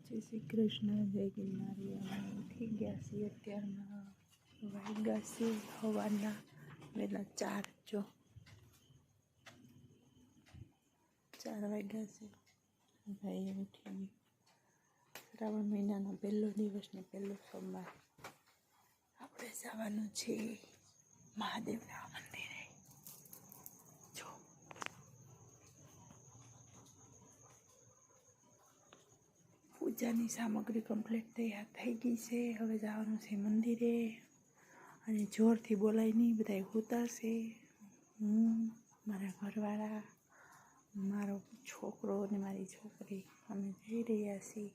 જય શ્રી કૃષ્ણ, જય ગિરનારી. અમે ઉઠી ગયા છીએ અત્યારમાં વાગ્યા છે સવારના વહેલા 4 જો 4 વાગ્યા છે. ભાઈ ઉઠી શ્રાવણ મહિનાનો પહેલો દિવસ ને પહેલો સોમવાર. આપણે જવાનું છે મહાદેવના મંદિરે. જો પૂજાની સામગ્રી કમ્પ્લીટ તૈયાર થઈ ગઈ છે. હવે જવાનું છે મંદિરે. અને જોરથી બોલાય નહીં, બધા હોતા છે. હું, મારા ઘરવાળા, મારો છોકરો અને મારી છોકરી અમે જઈ રહ્યા છીએ.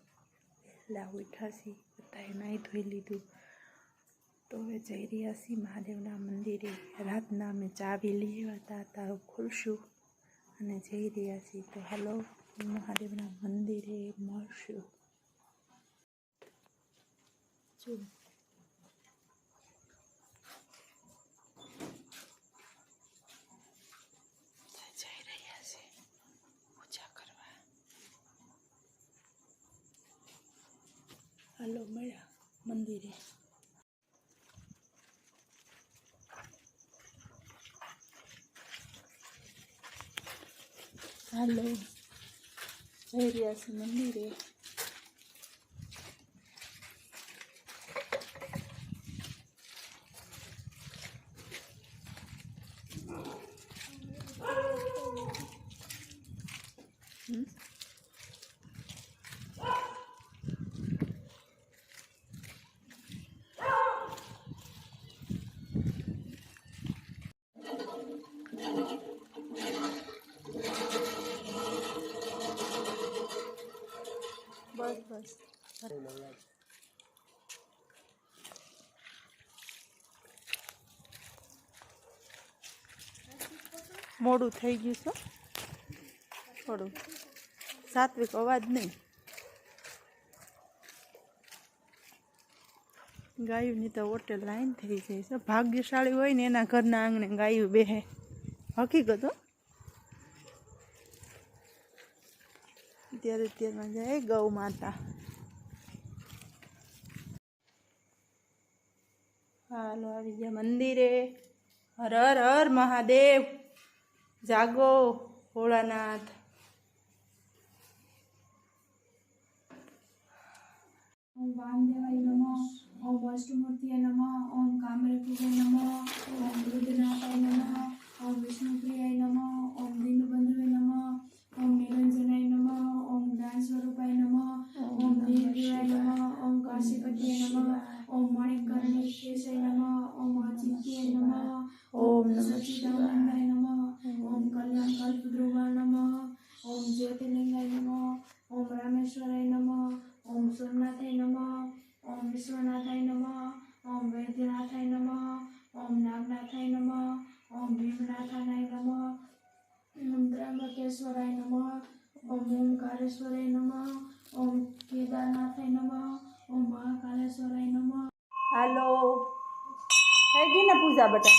પહેલાં ઉઠ્યા છીએ, બધાએ નાહી ધોઈ લીધું. તો હવે જઈ રહ્યા છીએ મહાદેવના મંદિરે. રાતના અમે ચાવી લેવા હતા, તારું ખોલશું અને જઈ રહ્યા છીએ. તો હાલો મહાદેવના મંદિરે મળશું. જો જઈ રહ્યા છે પૂજા કરવા. હાલો મળ્યા મંદિરે. હાલો જઈ રહ્યા છે મંદિરે. બસ મોડું થઈ ગયું છે થોડું. સાત્વિક અવાજ નહીં. ગાયુંની તો હોટેલ લાઈન થઈ જાય છે. ભાગ્યશાળી હોય ને એના ઘરના આંગણે ગાયું બેહે. હકીકત હો. અત્યારમાં જાય ગૌ માતા. હાલો આવી ગયા મંદિરે. હર હર હર મહાદેવ. જાગો ભોળાનાથ. ओम वामदेवाय नमः, ओम वैष्णुमूर्तये नमः, ओम कामरूपाय नमः, ओम रुद्रनाथाय नमः, ओम विष्णुप्रियाय नमः, ओम दीनबंधुवे नमः, ओम निरंजनाय नमः, ओम ज्ञानस्वरूपाय नमः, ओम नीलदेवाय नमः, ओम काशीपतये नमः, ओम मणिकर्णिकेशाय नमः, ओम अचिन्त्याय नमः, ओम नमः सच्चिदानंदाय नमः, ओम कल्याणकल्पद्रुवाय नमः, ओम ज्योतिर्लिंगाय नमः, ओम रामेश्वराय नमः, ओम सोमनाथाय नमः, ओम विश्वनाथाय नमः, ओम वैद्यनाथाय नमः, ओम नागनाथाय नमः, ओम भीमनाथाय नमः, ओम त्र्यंबकेश्वराय नमः, ओम ओंकारेश्वराय नमः, ओम केदारनाथाय नमः, ओम महाकालेश्वराय नमः. હાલો થઈ ગઈ ને પૂજા બેટા?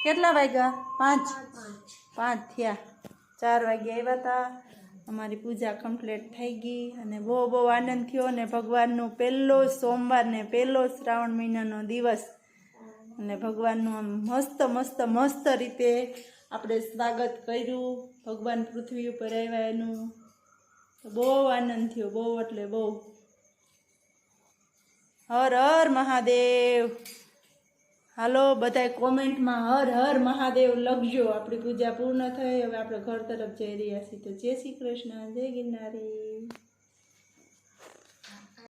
કેટલા વાગ્યા? 5 થયા. 4 વાગે આવ્યા હતા. અમારી પૂજા કમ્પ્લીટ થઈ ગઈ અને બહુ આનંદ થયો. ને ભગવાનનો પહેલો સોમવાર ને પહેલો શ્રાવણ મહિનાનો દિવસ અને ભગવાનનું આમ મસ્ત રીતે આપણે સ્વાગત કર્યું. ભગવાન પૃથ્વી ઉપર આવ્યા એનું તો બહુ આનંદ થયો. બહુ એટલે બહુ. હર હર મહાદેવ. હાલો બધાય કોમેન્ટમાં હર હર મહાદેવ લખજો. આપણી પૂજા પૂર્ણ થઈ. હવે આપણે ઘર તરફ જઈ રહ્યા છીએ. તો જય શ્રી કૃષ્ણ, જય ગિરનારી.